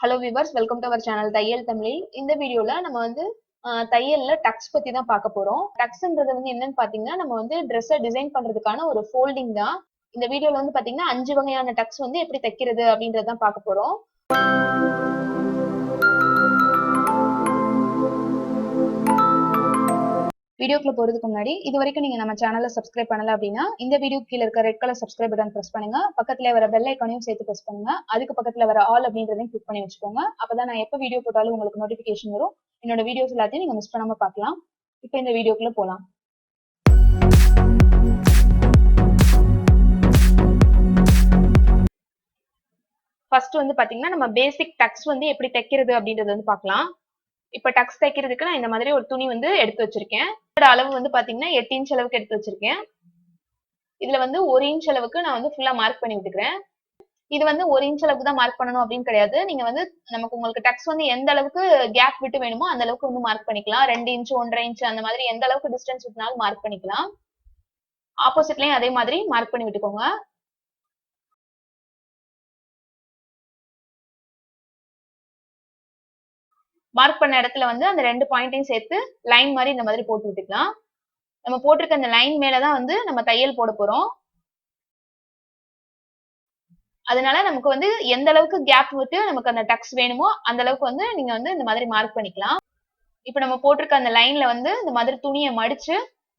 Hello viewers, welcome to our channel Thaiyal Tamilil. இந்த வீடியோல நம்ம வந்து தையல்ல டக்ஸ் பத்தி தான் பார்க்க போறோம். டக்ஸ்ன்றது வந்து என்னன்னு பாத்தீங்கன்னா நம்ம வந்து Dress டிசைன் பண்றதுக்கான ஒரு ஃபோல்டிங் தான். இந்த வீடியோல வந்து பாத்தீங்கன்னா 5 வகையான டக்ஸ் வந்து எப்படி தைக்கிறது அப்படின்றத தான் பார்க்க போறோம். வீடியோக்குள்ள போறதுக்கு முன்னாடி இது வரைக்கும் நீங்க நம்ம சேனலை சப்ஸ்கிரைப் பண்ணல அப்படின்னா இந்த வீடியோ கீழ இருக்க red colour subscribe button press பண்ணுங்க. பக்கத்துல வர பெல் ஐகானையும் சேர்த்து பிரஸ் பண்ணுங்க. அதுக்கு பக்கத்துல வர ஆல் அப்படின்றதையும் கிளிக் பண்ணி வச்சுக்கோங்க. அப்பதான் நான் எப்ப வீடியோ போட்டாலும் உங்களுக்கு நோட்டிபிகேஷன் வரும். என்னோட வீடியோஸ் எல்லாத்தையும் நீங்க மிஸ் பண்ணாம பார்க்கலாம். இப்போ இந்த வீடியோக்குள்ள போலாம். ஃபர்ஸ்ட் வந்து பாத்தீங்கன்னா நம்ம பேசிக் டக்ஸ் வந்து எப்படி தைக்கிறது அப்படின்றது வந்து பார்க்கலாம். இப்ப டக்ஸ் தைக்கிறதுக்கு நான் இந்த மாதிரி ஒரு துணி வந்து எடுத்து வச்சிருக்கேன். இதோட அளவு வந்து பாத்தீங்கன்னா 8 இன்ச் அளவுக்கு எடுத்து வச்சிருக்கேன். இதுல வந்து 1 இன்ச் அளவுக்கு நான் வந்து ஃபுல்லா மார்க் பண்ணி விட்டுக்கிறேன். இது வந்து 1 இன்ச் அளவுக்கு தான் மார்க் பண்ணணும் அப்படின்னு கிடையாது. நீங்க வந்து உங்களுக்கு டக்ஸ் வந்து எந்த அளவுக்கு கேப் விட்டு வேணுமோ அந்த அளவுக்கு வந்து மார்க் பண்ணிக்கலாம். 2 இன்ச் 1.5 இன்ச் அந்த மாதிரி எந்த அளவுக்கு டிஸ்டன்ஸ் விட்டுனாலும் மார்க் பண்ணிக்கலாம். ஆப்போசிட்லயும் அதே மாதிரி மார்க் பண்ணி விட்டுக்கோங்க. மார்க் பண்ண இடத்துல வந்து அந்த 2 பாயிண்டையும் சேர்த்து லைன் மாதிரி இந்த மாதிரி போட்டு விட்டுக்கலாம். நம்ம போட்டிருக்க அந்த லைன் மேலதான் வந்து நம்ம தையல் போட போறோம். அதனால நமக்கு வந்து எந்த அளவுக்கு கேப் விட்டு நமக்கு அந்த டக்ஸ் வேணுமோ அந்த அளவுக்கு வந்து நீங்க வந்து இந்த மாதிரி மார்க் பண்ணிக்கலாம். இப்ப நம்ம போட்டிருக்க அந்த லைன்ல வந்து இந்த மாதிரி துணியை மடிச்சு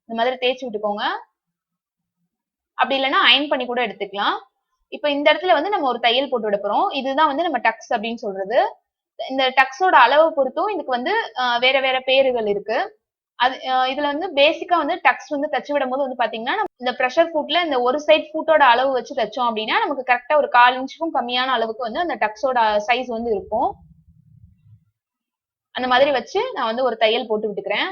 இந்த மாதிரி தேய்ச்சி விட்டுக்கோங்க. அப்படி இல்லைன்னா அயன் பண்ணி கூட எடுத்துக்கலாம். இப்ப இந்த இடத்துல வந்து நம்ம ஒரு தையல் போட்டு விட போறோம். இதுதான் வந்து நம்ம டக்ஸ் அப்படின்னு சொல்றது. இந்த டக்ஸோட அளவு பொறுத்தும் இதுக்கு வந்து வேற வேற பேருகள் இருக்கு. அது இதுல வந்து பேசிக்கா வந்து டக்ஸ் வந்து தச்சு விடும் போது வந்து பாத்தீங்கன்னா இந்த பிரஷர் ஃபுட்ல இந்த ஒரு சைட் ஃபுட்டோட அளவு வச்சு தைச்சோம் அப்படின்னா நமக்கு கரெக்டா ஒரு 1/4 இன்ச்சுக்கும் கம்மியான அளவுக்கு வந்து அந்த டக்ஸோட சைஸ் வந்து இருக்கும். அந்த மாதிரி வச்சு நான் வந்து ஒரு தையல் போட்டு விட்டுக்கிறேன்.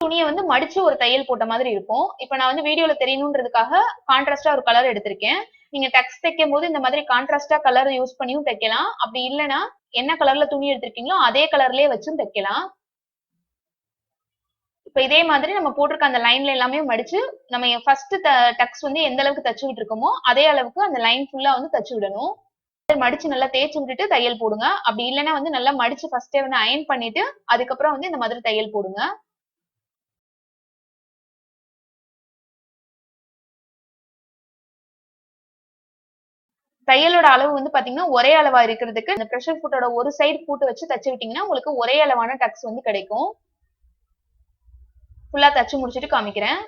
துணியை வந்து மடிச்சு ஒரு தையல் போட்ட மாதிரி இருக்கும். இப்ப நான் வந்து வீடியோல தெரியணுன்றதுக்காக கான்ட்ராஸ்டா ஒரு கலர் எடுத்திருக்கேன். நீங்க டக்ஸ் தைக்கும் போது இந்த மாதிரி கான்ட்ராஸ்டா கலர் யூஸ் பண்ணியும் தைக்கலாம். அப்படி இல்லைன்னா என்ன கலர்ல துணி எடுத்திருக்கீங்களோ அதே கலர்லயே வச்சும் தைக்கலாம். இப்ப இதே மாதிரி நம்ம போட்டிருக்க அந்த லைன்ல எல்லாமே மடிச்சு நம்ம ஃபர்ஸ்ட் டக்ஸ் வந்து எந்த அளவுக்கு தச்சு விட்டுருக்கோமோ அதே அளவுக்கு அந்த லைன் ஃபுல்லா வந்து தச்சு விடணும். மடிச்சு நல்லா தேய்ச்சி விட்டுட்டு தையல் போடுங்க. அப்படி இல்லைன்னா வந்து நல்லா மடிச்சு ஃபர்ஸ்டே வந்து அயன் பண்ணிட்டு அதுக்கப்புறம் வந்து இந்த மாதிரி தையல் போடுங்க. தையலோட அளவு வந்து பாத்தீங்கன்னா ஒரே அளவா இருக்கிறதுக்கு இந்த பிரஷர் ஃபுட்டோட ஒரு சைடு ஃபுட் வச்சு தச்சு விட்டீங்கன்னா உங்களுக்கு ஒரே அளவான டக்ஸ் வந்து கிடைக்கும். ஃபுல்லா தச்சு முடிச்சுட்டு காமிக்கிறேன்.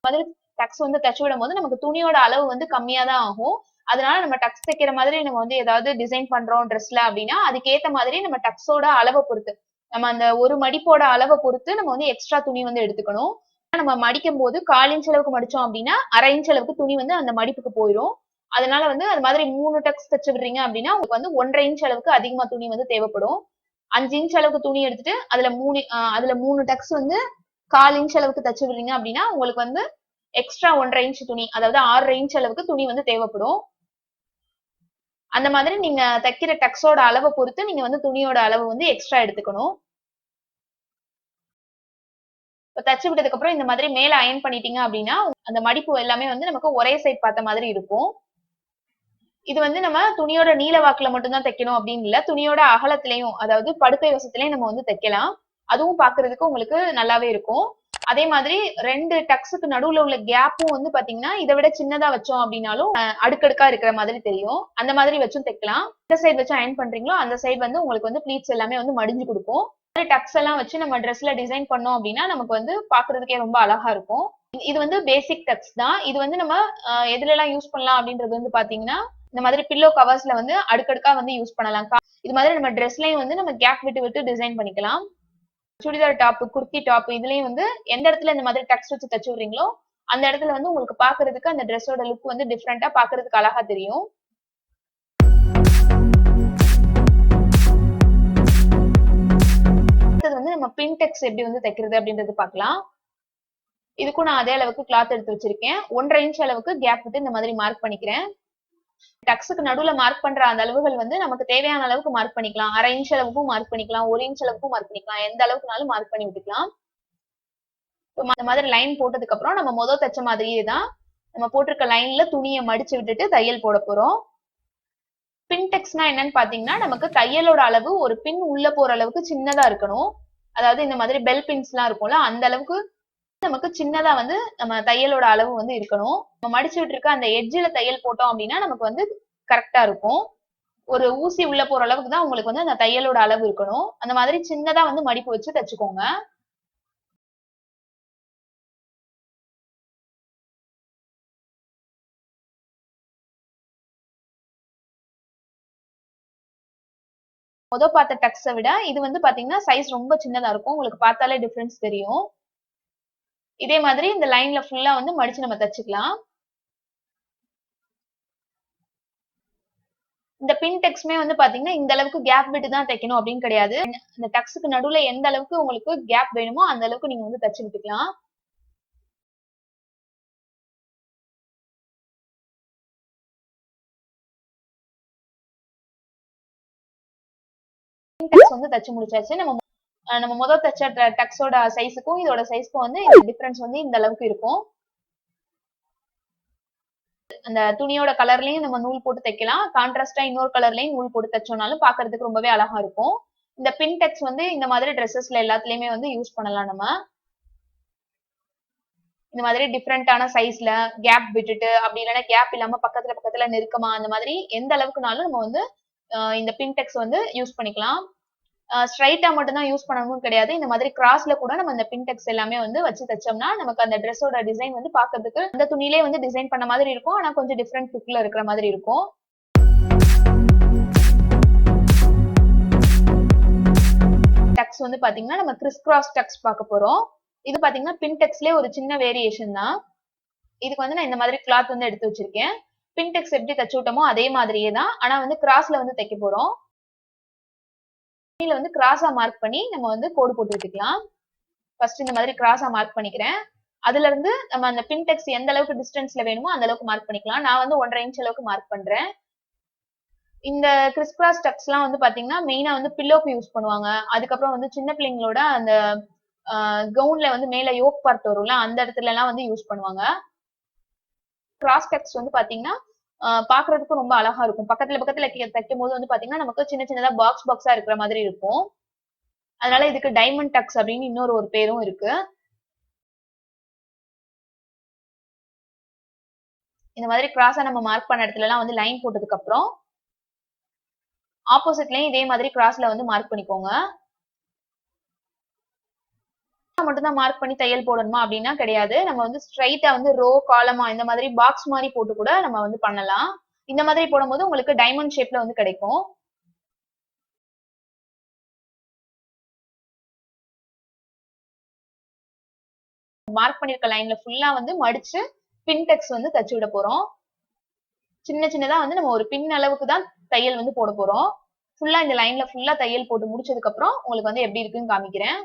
மாதிரி டக்ஸ் வந்து தச்சு விடும் போது நமக்கு துணியோட அளவு வந்து கம்மியா தான் ஆகும். அதனால நம்ம டக்ஸ் தைக்கிற மாதிரி நம்ம வந்து ஏதாவது டிசைன் பண்றோம் ட்ரெஸ்ல அப்படின்னா அதுக்கேத்த மாதிரி நம்ம டக்ஸோட அளவை பொறுத்து நம்ம அந்த ஒரு மடிப்போட அளவை பொறுத்து நம்ம வந்து எக்ஸ்ட்ரா துணி வந்து எடுத்துக்கணும். நம்ம மடிக்கும் போது 1/4 இன்ச் அளவுக்கு மடிச்சோம் அப்படின்னா 1/2 இன்ச் அளவுக்கு துணி வந்து அந்த மடிப்புக்கு போயிடும். அதனால வந்து அது மாதிரி 3 டக்ஸ் தச்சு விடுறீங்க அப்படின்னா உங்களுக்கு வந்து 1.5 இன்ச் அளவுக்கு அதிகமா துணி வந்து தேவைப்படும். 5 இன்ச் அளவுக்கு துணி எடுத்துட்டு அதுல 3 டக்ஸ் வந்து 1/4 இன்ச் அளவுக்கு தச்சு விடுறீங்க அப்படின்னா உங்களுக்கு வந்து எக்ஸ்ட்ரா 1.5 இன்ச் துணி அதாவது 6 இன்ச் அளவுக்கு துணி வந்து தேவைப்படும். அந்த மாதிரி நீங்க தைக்கிற டக்ஸோட அளவை பொறுத்து நீங்க வந்து துணியோட அளவு வந்து எக்ஸ்ட்ரா எடுத்துக்கணும். இப்ப தச்சு விட்டதுக்கு அப்புறம் இந்த மாதிரி மேல அயன் பண்ணிட்டீங்க அப்படின்னா அந்த மடிப்பு எல்லாமே வந்து நமக்கு ஒரே சைட் பார்த்த மாதிரி இருக்கும். இது வந்து நம்ம துணியோட நீள வாக்குல மட்டும்தான் தைக்கணும் அப்படின்னு இல்ல, துணியோட அகலத்திலையும் அதாவது படுக்கை வசத்திலையும் நம்ம வந்து தைக்கலாம். அதுவும் பாக்குறதுக்கு உங்களுக்கு நல்லாவே இருக்கும். அதே மாதிரி 2 டக்ஸுக்கு நடுவுல உள்ள கேப்பும் வந்து பாத்தீங்கன்னா இதை விட சின்னதா வச்சோம் அப்படின்னாலும் அடுக்கடுக்கா இருக்கிற மாதிரி தெரியும். அந்த மாதிரி வச்சும் தைக்கலாம். எந்த சைடு வச்சு அயன் பண்றீங்களோ அந்த சைடு வந்து உங்களுக்கு வந்து ப்ளீட்ஸ் எல்லாமே வந்து மடிஞ்சு கொடுக்கும். டக்ஸ் எல்லாம் வச்சு நம்ம ட்ரெஸ்ல டிசைன் பண்ணோம் அப்படின்னா நமக்கு வந்து பாக்குறதுக்கே ரொம்ப அழகா இருக்கும். இது வந்து பேசிக் டக்ஸ் தான். இது வந்து நம்ம எதுல எல்லாம் யூஸ் பண்ணலாம் அப்படின்றது வந்து பாத்தீங்கன்னா இந்த மாதிரி பில்லோ கவர்ஸ்ல வந்து அடுக்கடுக்கா வந்து யூஸ் பண்ணலாம். இது மாதிரி நம்ம ட்ரெஸ்லயும் வந்து நம்ம கேப் விட்டு விட்டு டிசைன் பண்ணிக்கலாம். சுடிதார் டாப், குர்த்தி டாப் இதுலயும் வந்து எந்த இடத்துல இந்த மாதிரி டக்ஸ் வச்சு தச்சு விடுறீங்களோ அந்த இடத்துல வந்து உங்களுக்கு பாக்குறதுக்கு அந்த ட்ரெஸ்ஸோட லுக் வந்து டிஃப்ரெண்டா பாக்குறதுக்கு அழகா தெரியும். அடுத்தது வந்து நம்ம பின் டக்ஸ் எப்படி வந்து தைக்கிறது அப்படின்றது பார்க்கலாம். இதுக்கும் நான் அதே அளவுக்கு கிளாத் எடுத்து வச்சிருக்கேன். 1.5 இன்ச் அளவுக்கு கேப் விட்டு இந்த மாதிரி மார்க் பண்ணிக்கிறேன். டக்ஸுக்கு நடுவுல மார்க் பண்ற அந்த அளவுகள் வந்து நமக்கு தேவையான அளவுக்கு மார்க் பண்ணிக்கலாம். 1/2 இன்ச் அளவுக்கும் மார்க் பண்ணிக்கலாம், 1 இன்ச் அளவுக்கும் மார்க் பண்ணிக்கலாம். எந்த அளவுக்குனாலும் மார்க் பண்ணி விட்டுக்கலாம். இந்த மாதிரி லைன் போட்டதுக்கு அப்புறம் நம்ம முதல் தைச்ச மாதிரியே தான் நம்ம போட்டிருக்க லைன்ல துணியை மடிச்சு விட்டுட்டு தையல் போட போறோம். பின் டெக்ஸ்னா என்னன்னு பாத்தீங்கன்னா நமக்கு தையலோட அளவு ஒரு பின் உள்ள போற அளவுக்கு சின்னதா இருக்கணும். அதாவது இந்த மாதிரி பெல் பின்ஸ் எல்லாம் இருக்கும்ல அந்த அளவுக்கு நமக்கு சின்னதா வந்து நம்ம தையலோட அளவு வந்து இருக்கணும். நம்ம மடிச்சு விட்டுருக்க அந்த எட்ஜில தையல் போட்டோம் அப்படின்னா நமக்கு வந்து கரெக்டா இருக்கும். ஒரு ஊசி உள்ள போற அளவுக்கு தான் உங்களுக்கு வந்து அந்த தையலோட அளவு இருக்கணும். அந்த மாதிரி சின்னதா வந்து மடிப்பு வச்சு தச்சுக்கோங்க. பார்த்த டக்ஸை விட இது வந்து பாத்தீங்கன்னா சைஸ் ரொம்ப சின்னதா இருக்கும். உங்களுக்கு பார்த்தாலே டிஃபரன்ஸ் தெரியும். இதே மாதிரி இந்த லைன்ல ஃபுல்லா வந்து மடிச்சு நம்ம தச்சுக்கலாம். இந்த பின் டெக்ஸ்மே வந்து பாத்தீங்கன்னா இந்த அளவுக்கு கேப் விட்டு தான் தைக்கணும் அப்படின்னு கிடையாது. இந்த டக்ஸுக்கு நடுவுல எந்த அளவுக்கு உங்களுக்கு கேப் வேணுமோ அந்த அளவுக்கு நீங்க வந்து தச்சு விட்டுக்கலாம். டக்ஸ் வந்து தச்சு முடிச்சாச்சு. நம்ம முதல் தச்ச டக்ஸோட சைஸுக்கும் இதோட சைஸ்க்கும் வந்து டிஃபரன்ஸ் வந்து இந்த அளவுக்கு இருக்கும். அந்த துணியோட கலர்லயும் நம்ம நூல் போட்டு தைக்கலாம். கான்ட்ராஸ்டா இன்னொரு கலர்லயும் நூல் போட்டு தைச்சோம்னாலும் பாக்குறதுக்கு ரொம்பவே அழகா இருக்கும். இந்த பின் டெக்ஸ் வந்து இந்த மாதிரி ட்ரெஸ்ஸஸ்ல எல்லாத்துலயுமே வந்து யூஸ் பண்ணலாம். நம்ம இந்த மாதிரி டிஃப்ரெண்டான சைஸ்ல கேப் விட்டுட்டு அப்படி இல்லைன்னா கேப் இல்லாம பக்கத்துல பக்கத்துல நெருக்கமா அந்த மாதிரி எந்த அளவுக்குனாலும் நம்ம வந்து இந்த பின் டெக்ஸ் வந்து யூஸ் பண்ணிக்கலாம். ஸ்ட்ரைட்டா மட்டும் தான் யூஸ் பண்ணணும்னு கிடையாது. இந்த மாதிரி கிராஸ்ல கூட நம்ம இந்த பின் டெக்ஸ் எல்லாமே வந்து வச்சு தைச்சோம்னா நமக்கு அந்த ட்ரெஸ்ஸோட டிசைன் வந்து பாக்குறதுக்கு அந்த துணியிலே வந்து டிசைன் பண்ண மாதிரி இருக்கும். ஆனா கொஞ்சம் டிஃப்ரெண்ட் லுக்ல இருக்கிற மாதிரி இருக்கும். டக்ஸ் வந்து பாத்தீங்கன்னா நம்ம கிறிஸ் கிராஸ் டக்ஸ் பார்க்க போறோம். இது பாத்தீங்கன்னா பின் டெக்ஸ்லயே ஒரு சின்ன வேரியேஷன் தான். இதுக்கு வந்து நான் இந்த மாதிரி கிளாத் வந்து எடுத்து வச்சிருக்கேன். பின் டெக்ஸ் எப்படி தச்சு விட்டோமோ அதே மாதிரியே தான். ஆனா வந்து கிராஸ்ல வந்து தைக்க போறோம். வந்து கிராஸா மார்க் பண்ணி நம்ம வந்து கோடு போட்டு விட்டுக்கலாம். ஃபர்ஸ்ட் இந்த மாதிரி கிராஸா மார்க் பண்ணிக்கிறேன். அதுல இருந்து நம்ம அந்த பின் டெக்ஸ் எந்த அளவுக்கு டிஸ்டன்ஸ்ல வேணுமோ அந்த அளவுக்கு மார்க் பண்ணிக்கலாம். நான் வந்து 1.5 இன்ச் அளவுக்கு மார்க் பண்றேன். இந்த கிறிஸ் கிராஸ் டக்ஸ் எல்லாம் வந்து பாத்தீங்கன்னா மெயினா வந்து பில்லோக்கு யூஸ் பண்ணுவாங்க. அதுக்கப்புறம் வந்து சின்ன பிள்ளைங்களோட அந்த கவுன்ல வந்து மேல யோக் பார்ட் வரும்ல அந்த இடத்துல எல்லாம் வந்து யூஸ் பண்ணுவாங்க. கிராஸ் டக்ஸ் வந்து பாத்தீங்கன்னா பாக்குறதுக்கு ரொம்ப அழகா இருக்கும். பக்கத்துல பக்கத்துல தைக்கும் போது வந்து பாத்தீங்கன்னா நமக்கு சின்ன சின்னதா பாக்ஸ் பாக்ஸா இருக்கிற மாதிரி இருக்கும். அதனால இதுக்கு டைமண்ட் டக்ஸ் அப்படின்னு இன்னொரு ஒரு பேரும் இருக்கு. இந்த மாதிரி கிராஸா நம்ம மார்க் பண்ண இடத்துல எல்லாம் வந்து லைன் போட்டதுக்கு அப்புறம் ஆப்போசிட்லயும் இதே மாதிரி கிராஸ்ல வந்து மார்க் பண்ணிக்கோங்க. மட்டும் தான் மார்க் பண்ணி தையல் போடணுமா அப்படின்னா கிடையாது. நம்ம வந்து ஸ்ட்ரைட்டா வந்து ரோ காலமா இந்த மாதிரி பாக்ஸ் மாதிரி போட்டு கூட நம்ம வந்து பண்ணலாம். இந்த மாதிரி போடும்போது உங்களுக்கு டைமண்ட் ஷேப்ல வந்து கிடைக்கும். மார்க் பண்ணிருக்க லைன்ல ஃபுல்லா வந்து மடிச்சு பின் டெக்ஸ் வந்து தச்சு விட போறோம். சின்ன சின்னதா வந்து நம்ம ஒரு பின் அளவுக்கு தான் தையல் வந்து போட போறோம். ஃபுல்லா இந்த லைன்ல ஃபுல்லா தையல் போட்டு முடிச்சதுக்கு அப்புறம் உங்களுக்கு வந்து எப்படி இருக்குன்னு காமிக்கிறேன்.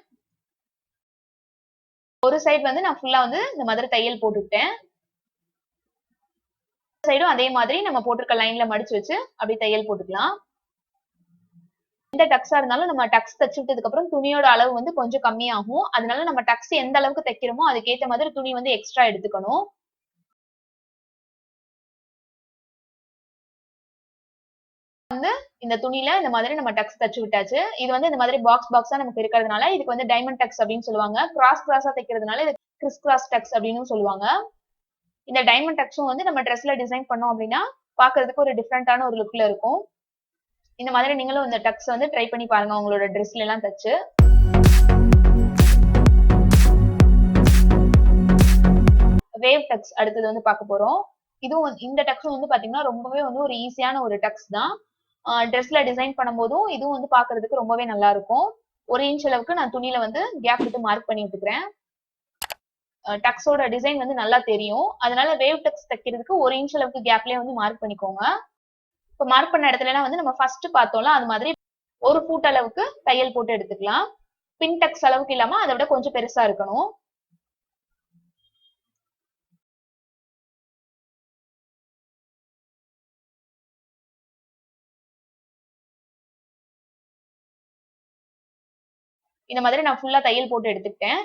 ஒரு சைடு வந்து நான் ஃபுல்லா வந்து இந்த மாதிரி தையல் போட்டுட்டேன். சைடும் அதே மாதிரி நம்ம போட்டிருக்க லைன்ல மடிச்சு வச்சு அப்படி தையல் போட்டுக்கலாம். எந்த டக்ஸா இருந்தாலும் நம்ம டக்ஸ் தச்சு விட்டதுக்கு அப்புறம் துணியோட அளவு வந்து கொஞ்சம் கம்மியாகும். அதனால நம்ம டக்ஸ் எந்த அளவுக்கு தைக்கிறோமோ அதுக்கேற்ற மாதிரி துணி வந்து எக்ஸ்ட்ரா எடுத்துக்கணும். வந்து இந்த துணியில இந்த மாதிரி நம்ம டக்ஸ் தச்சு விட்டாச்சு. இது வந்து இந்த மாதிரி பாக்ஸ் பாக்ஸா நமக்கு இருக்கிறதுனால இதுக்கு வந்து டைமண்ட் டக்ஸ் அப்படின்னு சொல்லுவாங்க. கிராஸ் கிராஸா தைக்கிறதுனால இது கிறிஸ் கிராஸ் டக்ஸ் அப்படின்னு சொல்லுவாங்க. இந்த டைமண்ட் டக்ஸும் வந்து நம்ம ட்ரெஸ்ல டிசைன் பண்ணோம் அப்படின்னா பாக்குறதுக்கு ஒரு டிஃப்ரெண்டான ஒரு லுக்ல இருக்கும். இந்த மாதிரி நீங்களும் இந்த டக்ஸ் வந்து ட்ரை பண்ணி பாருங்க உங்களோட ட்ரெஸ்ல எல்லாம் தச்சு. வேவ் டக்ஸ் அடுத்தது வந்து பார்க்க போறோம். இதுவும் இந்த டக்ஸும் வந்து பாத்தீங்கன்னா ரொம்பவே வந்து ஒரு ஈஸியான ஒரு டக்ஸ் தான். ட்ரெஸ்ல டிசைன் பண்ணும்போதும் இதுவும் வந்து பாக்குறதுக்கு ரொம்பவே நல்லா இருக்கும். 1 இன்ச் அளவுக்கு நான் துணியில வந்து கேப் விட்டு மார்க் பண்ணி விட்டுக்கிறேன். டக்ஸோட டிசைன் வந்து நல்லா தெரியும். அதனால வேவ் டக்ஸ் தைக்கிறதுக்கு 1 இன்ச் அளவுக்கு கேப்லயே வந்து மார்க் பண்ணிக்கோங்க. இப்போ மார்க் பண்ண இடத்துல எல்லாம் வந்து நம்ம ஃபர்ஸ்ட் பார்த்தோம்ல அது மாதிரி 1 ஃபுட் அளவுக்கு தையல் போட்டு எடுத்துக்கலாம். பின் டக்ஸ் அளவுக்கு இல்லாம அதை விட கொஞ்சம் பெருசா இருக்கணும். இந்த மாதிரி நான் ஃபுல்லா தையல் போட்டு எடுத்துக்கிட்டேன்.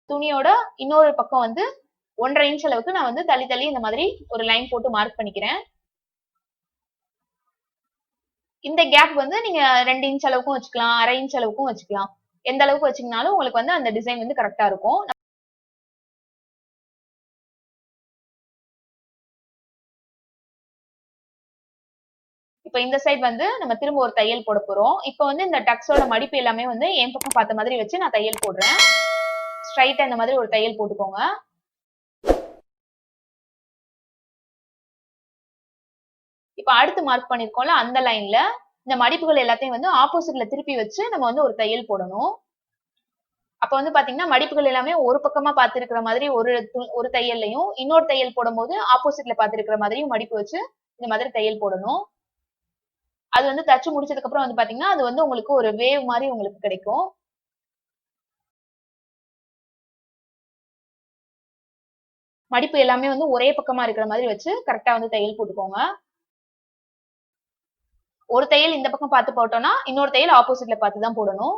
துணியோட இன்னொரு பக்கம் வந்து 1.5 இன்ச் அளவுக்கு நான் வந்து தள்ளி தள்ளி இந்த மாதிரி ஒரு லைன் போட்டு மார்க் பண்ணிக்கிறேன். இந்த கேப் வந்து நீங்க 2 இன்ச் அளவுக்கும் வச்சுக்கலாம், 1/2 இன்ச் அளவுக்கும் வச்சுக்கலாம். எந்த அளவுக்கு வச்சீங்கனாலும் உங்களுக்கு வந்து அந்த டிசைன் வந்து கரெக்டா இருக்கும். இப்ப இந்த சைடு வந்து நம்ம திரும்ப ஒரு தையல் போட போறோம். இப்ப வந்து இந்த டக்ஸோட மடிப்பு எல்லாமே வந்து என் பக்கம் பார்த்த மாதிரி வச்சு நான் தையல் போடுறேன். ஸ்ட்ரைட்டா இந்த மாதிரி ஒரு தையல் போட்டுக்கோங்க. இப்ப அடுத்து மார்க் பண்ணிருக்கோம்ல அந்த லைன்ல இந்த மடிப்புகள் எல்லாத்தையும் வந்து ஆப்போசிட்ல திருப்பி வச்சு நம்ம வந்து ஒரு தையல் போடணும். அப்ப வந்து பாத்தீங்கன்னா மடிப்புகள் எல்லாமே ஒரு பக்கமா பாத்துருக்கிற மாதிரி ஒரு தையல்லையும், இன்னொரு தையல் போடும்போது ஆப்போசிட்ல பாத்துருக்கிற மாதிரியும் மடிப்பு வச்சு இந்த மாதிரி தையல் போடணும். அது வந்து தச்சு முடிச்சதுக்கு அப்புறம் வந்து பாத்தீங்கன்னா அது வந்து உங்களுக்கு ஒரு வேவ் மாதிரி உங்களுக்கு கிடைக்கும். மடிப்பு எல்லாமே வந்து ஒரே பக்கமா இருக்கிற மாதிரி வச்சு கரெக்டா வந்து தையல் போட்டுக்கோங்க. ஒரு தையல் இந்த பக்கம் பார்த்து போட்டோம்னா இன்னொரு தையல் ஆப்போசிட்ல பார்த்து தான் போடணும்.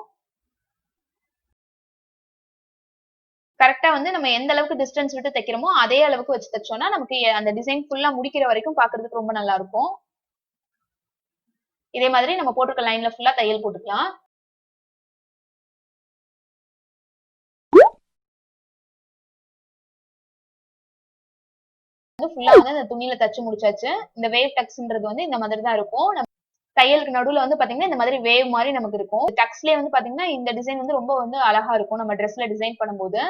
கரெக்டா வந்து நம்ம எந்த அளவுக்கு டிஸ்டன்ஸ் விட்டு தைக்கிறோமோ அதே அளவுக்கு வச்சு தைச்சோம்னா நமக்கு அந்த டிசைன் ஃபுல்லா முடிக்கிற வரைக்கும் பாக்குறதுக்கு ரொம்ப நல்லா இருக்கும். இதே மாதிரி நம்ம போட்டிருக்க லைன்ல ஃபுல்லா தையல் போட்டுக்கலாம். ஃபுல்லா வந்து அந்த துணியில தச்சு முடிச்சாச்சு. இந்த வேவ் டக்ஸ்ன்றது வந்து இந்த மாதிரி தான் இருக்கும். தையலுக்கு நடுவுல வந்து பாத்தீங்கன்னா இந்த மாதிரி வேவ் மாதிரி நமக்கு இருக்கும். டக்ஸ்லயே வந்து பாத்தீங்கன்னா இந்த டிசைன் வந்து ரொம்ப வந்து அழகா இருக்கும் நம்ம ட்ரெஸ்ல டிசைன் பண்ணும்போது.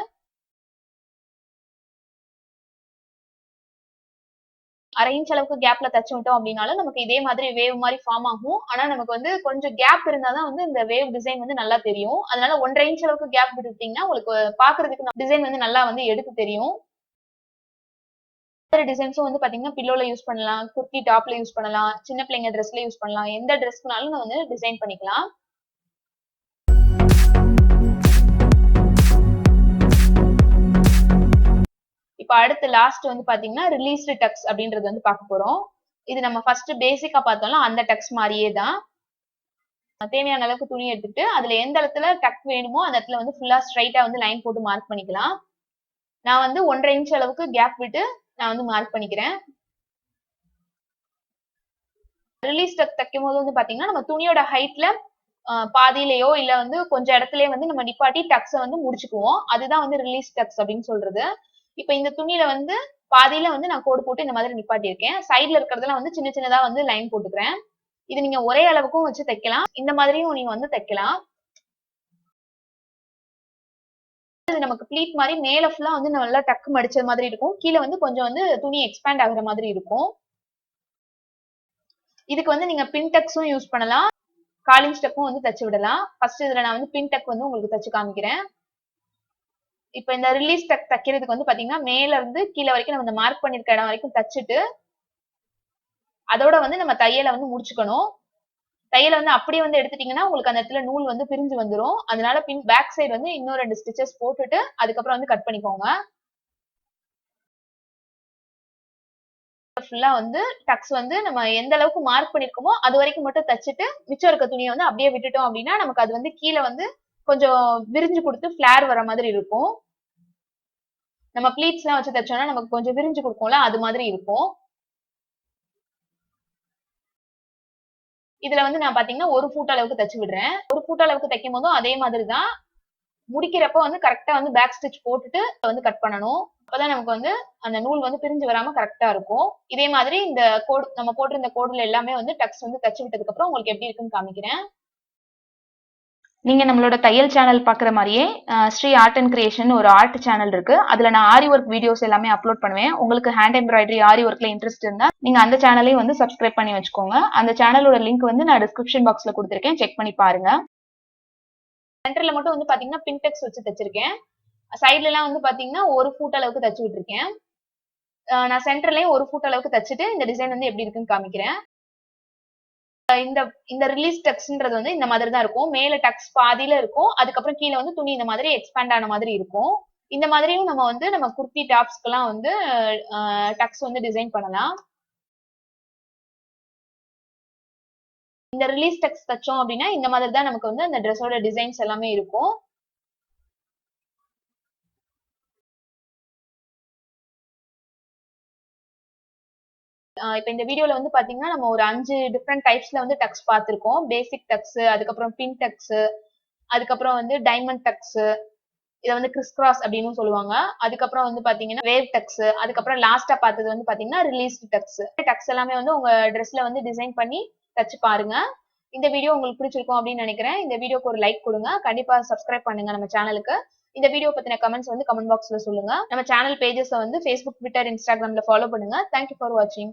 1/2 இன்ச் அளவுக்கு கேப்ல தச்சு விட்டோம் அப்படின்னாலும் நமக்கு இதே மாதிரி வேவ் மாதிரி ஃபார்ம் ஆகும். ஆனா நமக்கு வந்து கொஞ்சம் கேப் இருந்தாதான் வந்து இந்த வேவ் டிசைன் வந்து நல்லா தெரியும். அதனால 1/2 இன்ச் அளவுக்கு கேப் விட்டுட்டீங்கன்னா உங்களுக்கு பாக்குறதுக்கு டிசைன் வந்து நல்லா வந்து எடுத்து தெரியும். டிசைன்ஸும் வந்து பாத்தீங்கன்னா பில்லோல யூஸ் பண்ணலாம், குர்த்தி டாப்ல யூஸ் பண்ணலாம், சின்ன பிள்ளைங்க ட்ரெஸ்ல யூஸ் பண்ணலாம், எந்த ட்ரெஸ்க்குனாலும் நம்ம வந்து டிசைன் பண்ணிக்கலாம். இப்ப அடுத்து லாஸ்ட் வந்து பாத்தீங்கன்னா ரிலீஸ்டு டக்ஸ் அப்படின்றது வந்து பார்க்க போறோம். இது நம்ம ஃபர்ஸ்ட் பேசிக்கா பார்த்தோம்ல அந்த டக்ஸ் மாதிரியே தான். தேவையான அளவுக்கு துணி எடுத்துட்டு அதுல எந்த இடத்துல டக் வேணுமோ அந்த இடத்துல வந்து ஃபுல்லா ஸ்ட்ரைட்டா வந்து லைன் போட்டு மார்க் பண்ணிக்கலாம். நான் வந்து 1/2 இன்ச் அளவுக்கு கேப் விட்டு நான் வந்து மார்க் பண்ணிக்கிறேன். ரிலீஸ் டக் தைக்கும் போது வந்து பாத்தீங்கன்னா நம்ம துணியோட ஹைட்ல பாதியிலயோ இல்ல வந்து கொஞ்சம் இடத்துலயே வந்து நம்ம நிப்பாட்டி டக்ஸ வந்து முடிச்சுக்குவோம். அதுதான் வந்து ரிலீஸ் டக்ஸ் அப்படின்னு சொல்றது. இப்ப இந்த துணியில வந்து பாதியில வந்து நான் கோடு போட்டு இந்த மாதிரி நிப்பாட்டி இருக்கேன். சைட்ல இருக்கிறதுல வந்து சின்ன சின்னதா வந்து லைன் போட்டுக்கிறேன். இது நீங்க ஒரே அளவுக்கும் வச்சு தைக்கலாம். இந்த மாதிரியும் நீங்க வந்து தைக்கலாம். இது நமக்கு ப்ளீட் மாதிரி மேல ஃபுல்லா வந்து நல்லா டக்கு மடிச்ச மாதிரி இருக்கும். கீழே வந்து கொஞ்சம் வந்து துணி எக்ஸ்பேண்ட் ஆகுற மாதிரி இருக்கும். இதுக்கு வந்து நீங்க பின் டக்ஸும் யூஸ் பண்ணலாம். காலிங் ஸ்டெப்பும் வந்து தச்சு விடலாம். ஃபர்ஸ்ட் இதுல நான் வந்து பின் டக் வந்து உங்களுக்கு தச்சு காமிக்கிறேன். இப்ப இந்த ரிலீஸ் டக் தைக்கிறதுக்கு வந்து பாத்தீங்கன்னா மேல இருந்து கீழே வரைக்கும் நம்ம இந்த மார்க் பண்ணிருக்க இடம் வரைக்கும் தச்சுட்டு அதோட வந்து நம்ம தையலை வந்து முடிச்சுக்கணும். தையலை வந்து அப்படியே வந்து எடுத்துட்டீங்கன்னா உங்களுக்கு அந்த இடத்துல நூல் வந்து பிரிஞ்சு வந்துடும். அதனால பின் பேக் சைடு வந்து இன்னும் 2 ஸ்டிச்சஸ் போட்டுட்டு அதுக்கப்புறம் வந்து கட் பண்ணிக்கோங்க. ஃபுல்லா வந்து டக்ஸ் வந்து நம்ம எந்த அளவுக்கு மார்க் பண்ணிருக்கோமோ அது வரைக்கும் மட்டும் தச்சுட்டு மிச்சம் இருக்க துணியை வந்து அப்படியே விட்டுட்டோம் அப்படின்னா நமக்கு அது வந்து கீழே வந்து கொஞ்சம் விரிஞ்சு கொடுத்து ஃபிளேர் வர மாதிரி இருக்கும். நம்ம ப்ளீட்ஸ் எல்லாம் வச்சு தைச்சோம்னா நமக்கு கொஞ்சம் விரிஞ்சு கொடுக்கும்ல அது மாதிரி இருக்கும். இதுல வந்து நான் பாத்தீங்கன்னா 1 ஃபுட் அளவுக்கு தச்சு விடுறேன். 1 ஃபுட் அளவுக்கு தைக்கும் போதும் அதே மாதிரிதான் முடிக்கிறப்ப வந்து கரெக்டா வந்து பேக் ஸ்டிச் போட்டுட்டு வந்து கட் பண்ணணும். அப்பதான் நமக்கு வந்து அந்த நூல் வந்து பிரிஞ்சு வராம கரெக்டா இருக்கும். இதே மாதிரி இந்த கோடு நம்ம போட்டிருந்த கோடுல எல்லாமே வந்து டக்ஸ் வந்து தச்சு விட்டதுக்கு அப்புறம் உங்களுக்கு எப்படி இருக்குன்னு காமிக்கிறேன். நீங்க நம்மளோட தையல் சேனல் பாக்குற மாதிரியே ஸ்ரீ ஆர்ட் அண்ட் கிரியேஷன் ஒரு ஆர்ட் சேனல் இருக்கு. அதுல நான் ஆரி ஒர்க் வீடியோஸ் எல்லாமே அப்லோட் பண்ணுவேன். உங்களுக்கு ஹேண்ட் எம்ப்ராய்டரி ஆரி ஒர்க்ல இன்ட்ரெஸ்ட் இருந்தா நீங்க அந்த சேனலையும் வந்து சப்ஸ்கிரைப் பண்ணி வச்சுக்கோங்க. அந்த சேனலோட லிங்க் வந்து நான் டிஸ்கிரிப்ஷன் பாக்ஸ்ல கொடுத்துருக்கேன், செக் பண்ணி பாருங்க. சென்டர்ல மட்டும் வந்து பாத்தீங்கன்னா பின் டக்ஸ் வச்சு தச்சிருக்கேன். சைட்ல எல்லாம் வந்து பாத்தீங்கன்னா 1 ஃபுட் அளவுக்கு தச்சு விட்டுருக்கேன். நான் சென்டர்லயும் 1 ஃபுட் அளவுக்கு தச்சுட்டு இந்த டிசைன் வந்து எப்படி இருக்குன்னு காமிக்கிறேன். இந்த இந்த ரிலீஸ் டக்ஸ்ன்றது வந்து இந்த மாதிரி தான் இருக்கும். மேல டக்ஸ் பாதியில இருக்கும். அதுக்கப்புறம் கீழே வந்து துணி இந்த மாதிரி எக்ஸ்பேண்ட் ஆன மாதிரி இருக்கும். இந்த மாதிரியும் நம்ம வந்து நம்ம குர்த்தி டாப்ஸ்க்கெல்லாம் வந்து டக்ஸ் வந்து டிசைன் பண்ணலாம். இந்த ரிலீஸ் டக்ஸ் தச்சோம் அப்படின்னா இந்த மாதிரி தான் நமக்கு வந்து அந்த ட்ரெஸ்ஸோட டிசைன்ஸ் எல்லாமே இருக்கும். இப்போ இந்த வீடியோல வந்து பாத்தீங்கன்னா நம்ம ஒரு 5 டிஃப்ரெண்ட் டைப்ஸ்ல வந்து டக்ஸ் பார்த்திருக்கோம். பேசிக் டக்ஸ், அதுக்கப்புறம் பின் டக்ஸ், அதுக்கப்புறம் வந்து டைமண்ட் டக்ஸ், இதை வந்து கிறிஸ் கிராஸ் அப்படின்னு சொல்லுவாங்க. அதுக்கப்புறம் வந்து பாத்தீங்கன்னா வேவ் டக்ஸ், அதுக்கப்புறம் லாஸ்டா பார்த்தது வந்து பாத்தீங்கன்னா ரிலீஸ்ட் டக்ஸ். டக்ஸ் எல்லாமே வந்து உங்க ட்ரெஸ்ல வந்து டிசைன் பண்ணி தச்சு பாருங்க. இந்த வீடியோ உங்களுக்கு பிடிச்சிருக்கும் அப்படின்னு நினைக்கிறேன். இந்த வீடியோக்கு ஒரு லைக் கொடுங்க. கண்டிப்பா சப்ஸ்கிரைப் பண்ணுங்க நம்ம சேனலுக்கு. இந்த வீடியோ பத்தின கமெண்ட்ஸ் வந்து கமெண்ட் பாக்ஸ்ல சொல்லுங்க. நம்ம சேனல் பேஜஸ் வந்து Facebook, Twitter, Instagramல ஃபாலோ பண்ணுங்க. தேங்க்யூ ஃபார் வாட்சிங்.